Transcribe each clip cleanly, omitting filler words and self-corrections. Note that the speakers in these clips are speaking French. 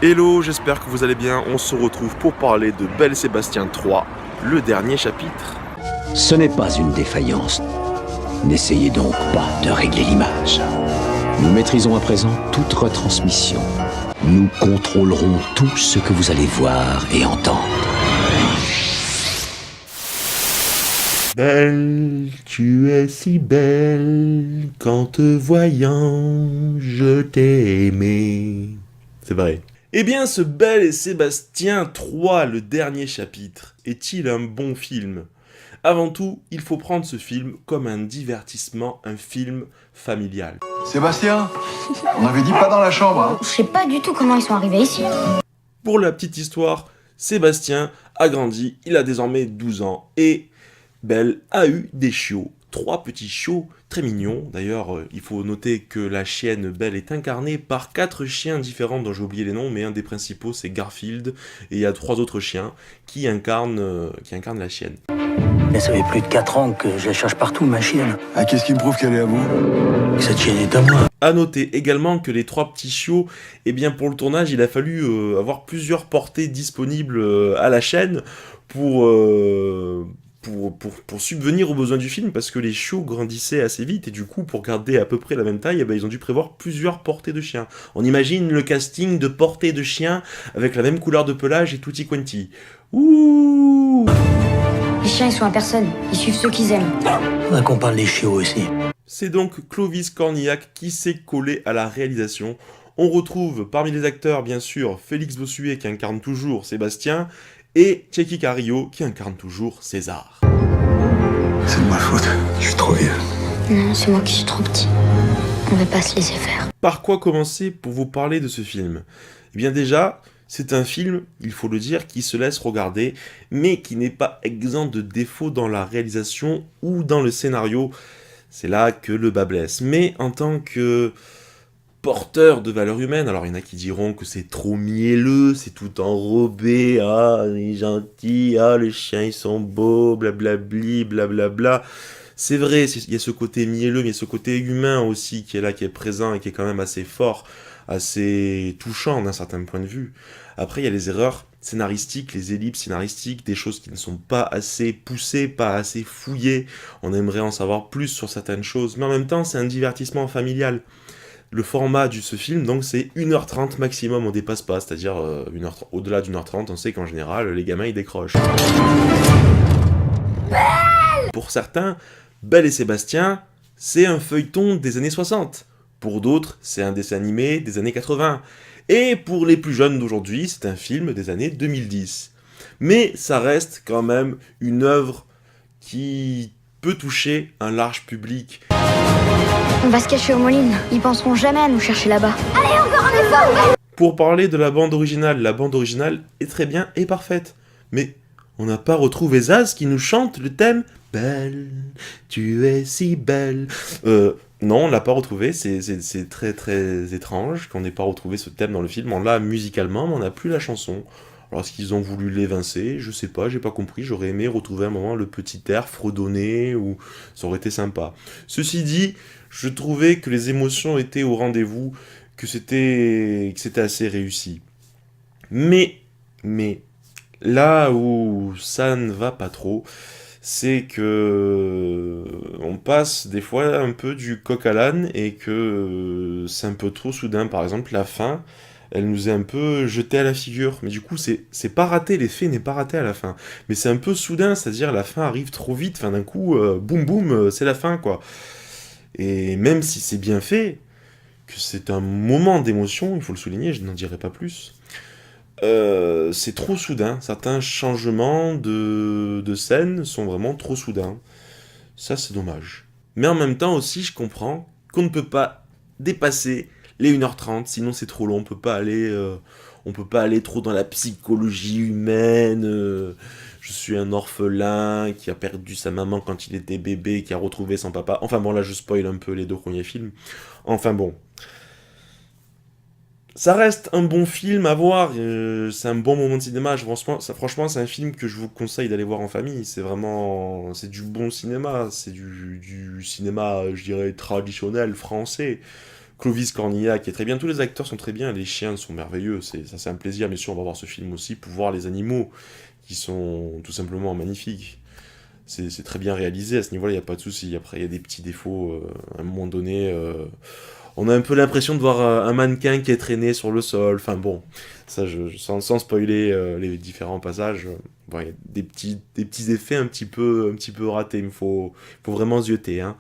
Hello, j'espère que vous allez bien. On se retrouve pour parler de Belle et Sébastien 3, le dernier chapitre. Ce n'est pas une défaillance. N'essayez donc pas de régler l'image. Nous maîtrisons à présent toute retransmission. Nous contrôlerons tout ce que vous allez voir et entendre. Belle, tu es si belle, qu'en te voyant, je t'ai aimé. C'est vrai. Eh bien, ce Belle et Sébastien 3, le dernier chapitre, est-il un bon film ? Avant tout, il faut prendre ce film comme un divertissement, un film familial. Sébastien, on avait dit pas dans la chambre, hein. Je sais pas du tout comment ils sont arrivés ici. Pour la petite histoire, Sébastien a grandi, il a désormais 12 ans, et Belle a eu des chiots. 3 petits chiots très mignons. D'ailleurs, il faut noter que la chienne Belle est incarnée par 4 chiens différents dont j'ai oublié les noms, mais un des principaux c'est Garfield, et il y a 3 autres chiens qui incarnent la chienne. Mais ça fait plus de 4 ans que je la cherche partout, ma chienne. Ah, qu'est-ce qui me prouve qu'elle est à vous? Que cette chienne est à moi. A noter également que les 3 petits chiots, eh bien pour le tournage, il a fallu avoir plusieurs portées disponibles à la chaîne pour subvenir aux besoins du film, parce que les chiots grandissaient assez vite, et du coup, pour garder à peu près la même taille, eh ben, ils ont dû prévoir plusieurs portées de chiens. On imagine le casting de portées de chiens avec la même couleur de pelage et tutti quanti. Ouh! Les chiens, ils sont à personne. Ils suivent ceux qu'ils aiment. Faudrait qu'on parle des chiots aussi. C'est donc Clovis Cornillac qui s'est collé à la réalisation. On retrouve parmi les acteurs, bien sûr, Félix Bossuet qui incarne toujours Sébastien, et Tchéky Carrillo qui incarne toujours César. C'est de ma faute, je suis trop vieux. Non, c'est moi qui suis trop petit. On va pas se laisser faire. Par quoi commencer pour vous parler de ce film ? Eh bien déjà, c'est un film, il faut le dire, qui se laisse regarder, mais qui n'est pas exempt de défauts dans la réalisation ou dans le scénario. C'est là que le bas blesse. Mais en tant que porteur de valeurs humaines, alors il y en a qui diront que c'est trop mielleux, c'est tout enrobé, ah, il est gentil, ah, les chiens ils sont beaux, blablabli, blablabla. C'est vrai, il y a ce côté mielleux, mais il y a ce côté humain aussi qui est là, qui est présent et qui est quand même assez fort, assez touchant d'un certain point de vue. Après, il y a les erreurs scénaristiques, les ellipses scénaristiques, des choses qui ne sont pas assez poussées, pas assez fouillées. On aimerait en savoir plus sur certaines choses, mais en même temps, c'est un divertissement familial. Le format de ce film, donc, c'est 1h30 maximum, on dépasse pas, c'est-à-dire au-delà d'1h30, on sait qu'en général, les gamins, ils décrochent. Pour certains, Belle et Sébastien, c'est un feuilleton des années 60. Pour d'autres, c'est un dessin animé des années 80. Et pour les plus jeunes d'aujourd'hui, c'est un film des années 2010. Mais ça reste quand même une œuvre qui peut toucher un large public. On va se cacher aux Moulines. Ils penseront jamais à nous chercher là-bas. Allez, encore un effort! Pour parler de la bande originale est très bien et parfaite. Mais on n'a pas retrouvé Zaz qui nous chante le thème « Belle, tu es si belle ». Non, on l'a pas retrouvé, c'est très très étrange qu'on n'ait pas retrouvé ce thème dans le film. On l'a musicalement, mais on n'a plus la chanson. Alors est-ce qu'ils ont voulu l'évincer ? Je sais pas, j'ai pas compris. J'aurais aimé retrouver un moment le petit air fredonné, ou ça aurait été sympa. Ceci dit, je trouvais que les émotions étaient au rendez-vous, que c'était assez réussi. Mais, là où ça ne va pas trop, c'est que on passe des fois un peu du coq à l'âne et que c'est un peu trop soudain. Par exemple, la fin, elle nous est un peu jetée à la figure. Mais du coup, c'est pas raté, l'effet n'est pas raté à la fin. Mais c'est un peu soudain, c'est-à-dire la fin arrive trop vite. Enfin, d'un coup, boum boum, c'est la fin, quoi. Et même si c'est bien fait, que c'est un moment d'émotion, il faut le souligner, je n'en dirai pas plus. C'est trop soudain. Certains changements de scène sont vraiment trop soudains. Ça, c'est dommage. Mais en même temps aussi, je comprends qu'on ne peut pas dépasser les 1h30, sinon c'est trop long. On peut pas aller trop dans la psychologie humaine. Je suis un orphelin qui a perdu sa maman quand il était bébé, qui a retrouvé son papa. Enfin bon, là, je spoil un peu les 2 premiers films. Enfin bon. Ça reste un bon film à voir, c'est un bon moment de cinéma, franchement c'est un film que je vous conseille d'aller voir en famille, c'est du bon cinéma, c'est du cinéma, je dirais, traditionnel, français, Clovis Cornillac qui est très bien, tous les acteurs sont très bien, les chiens sont merveilleux, c'est un plaisir, bien sûr on va voir ce film aussi pour voir les animaux qui sont tout simplement magnifiques. C'est très bien réalisé, à ce niveau-là il n'y a pas de souci. Après il y a des petits défauts, à un moment donné, on a un peu l'impression de voir un mannequin qui est traîné sur le sol, enfin bon, ça sans spoiler les différents passages, bon, il y a des petits effets un petit peu ratés, il faut vraiment zioter, hein.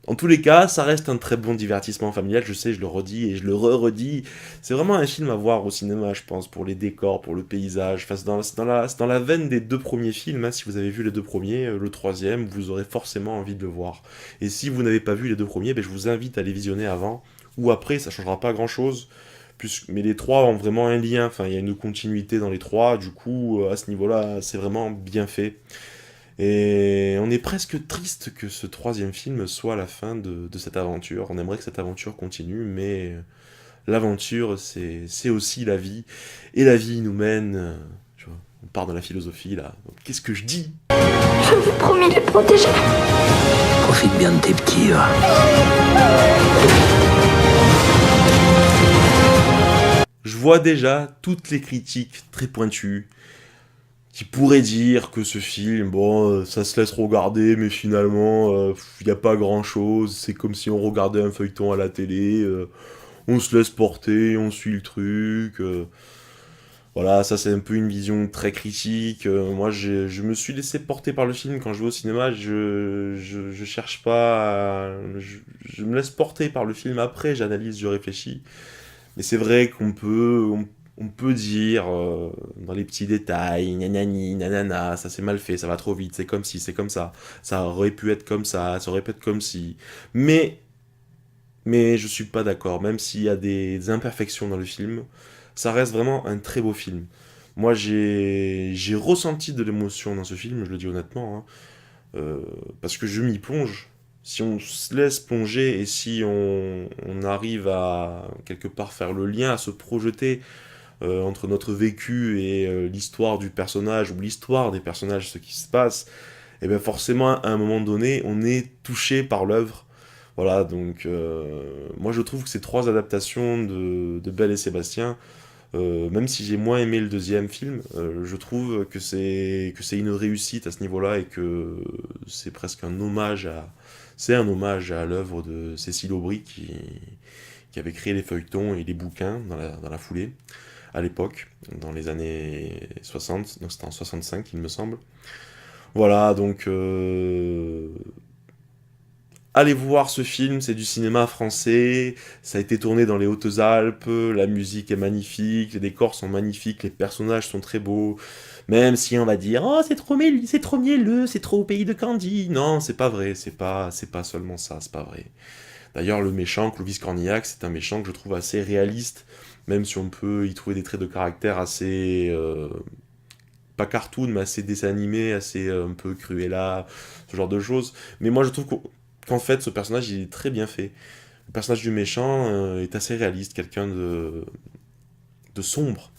En tous les cas, ça reste un très bon divertissement familial, je sais, je le redis et je le redis. C'est vraiment un film à voir au cinéma, je pense, pour les décors, pour le paysage. Enfin, c'est dans la veine des 2 premiers films, hein. Si vous avez vu les 2 premiers, le 3e, vous aurez forcément envie de le voir. Et si vous n'avez pas vu les 2 premiers, ben, je vous invite à les visionner avant ou après, ça changera pas grand-chose. Mais les 3 ont vraiment un lien, enfin, il y a une continuité dans les 3, du coup, à ce niveau-là, c'est vraiment bien fait. Et on est presque triste que ce 3e film soit la fin de cette aventure. On aimerait que cette aventure continue, mais l'aventure, c'est aussi la vie. Et la vie nous mène... tu vois, on part dans la philosophie, là. Qu'est-ce que je dis ? Je vous promets de les protéger. Profite bien de tes petits, va. Je vois déjà toutes les critiques très pointues qui pourraient dire que ce film, bon, ça se laisse regarder, mais finalement, il n'y a pas grand-chose, c'est comme si on regardait un feuilleton à la télé, on se laisse porter, on suit le truc, voilà, ça c'est un peu une vision très critique. Moi, je me suis laissé porter par le film quand je vais au cinéma, je cherche pas, je me laisse porter par le film, après j'analyse, je réfléchis, mais c'est vrai qu'on peut dire, dans les petits détails, nanani, nanana, ça c'est mal fait, ça va trop vite, c'est comme ci, c'est comme ça aurait pu être comme ça aurait pu être comme ci, mais je suis pas d'accord, même s'il y a des imperfections dans le film, ça reste vraiment un très beau film. Moi j'ai ressenti de l'émotion dans ce film, je le dis honnêtement, hein, parce que je m'y plonge. Si on se laisse plonger et si on arrive à quelque part faire le lien, à se projeter entre notre vécu et l'histoire du personnage, ou l'histoire des personnages, ce qui se passe, et bien forcément, à un moment donné, on est touché par l'œuvre. Voilà, donc moi je trouve que ces 3 adaptations de Belle et Sébastien, même si j'ai moins aimé le 2e film, je trouve que c'est une réussite à ce niveau-là, et que c'est presque un hommage à l'œuvre de Cécile Aubry, qui avait créé les feuilletons et les bouquins dans la foulée, à l'époque, dans les années 60, donc c'était en 65 il me semble. Voilà, donc allez voir ce film, c'est du cinéma français, ça a été tourné dans les Hautes-Alpes, la musique est magnifique, les décors sont magnifiques, les personnages sont très beaux, même si on va dire « Oh, c'est trop mielleux, c'est trop au pays de Candy ». Non, c'est pas vrai, c'est pas seulement ça, c'est pas vrai. D'ailleurs, le méchant, Clovis Cornillac, c'est un méchant que je trouve assez réaliste, même si on peut y trouver des traits de caractère assez... pas cartoon, mais assez dessin animé, assez un peu Cruella, ce genre de choses. Mais moi, je trouve qu'en fait, ce personnage, il est très bien fait. Le personnage du méchant est assez réaliste, quelqu'un de sombre.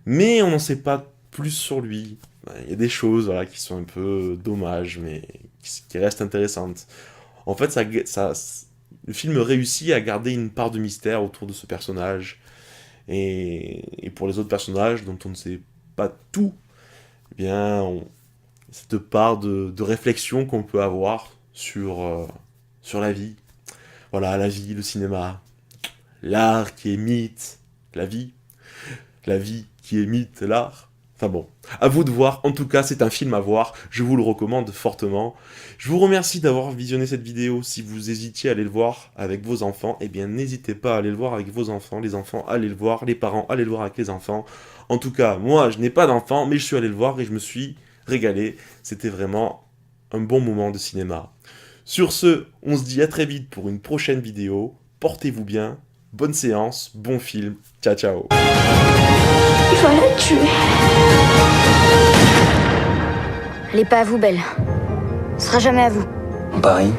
Mais on n'en sait pas plus sur lui. Il y a des choses, voilà, qui sont un peu dommages, mais qui restent intéressantes. En fait, le film réussit à garder une part de mystère autour de ce personnage. Et pour les autres personnages dont on ne sait pas tout, eh bien, cette part de réflexion qu'on peut avoir sur la vie. Voilà, la vie, le cinéma, l'art qui imite la vie qui imite l'art. Enfin bon, à vous de voir. En tout cas, c'est un film à voir. Je vous le recommande fortement. Je vous remercie d'avoir visionné cette vidéo. Si vous hésitiez à aller le voir avec vos enfants, eh bien, n'hésitez pas à aller le voir avec vos enfants. Les enfants, allez le voir. Les parents, allez le voir avec les enfants. En tout cas, moi, je n'ai pas d'enfants, mais je suis allé le voir et je me suis régalé. C'était vraiment un bon moment de cinéma. Sur ce, on se dit à très vite pour une prochaine vidéo. Portez-vous bien. Bonne séance, bon film. Ciao, ciao. Il va la tuer. Elle est pas à vous, Belle. Ce sera jamais à vous. On parie ?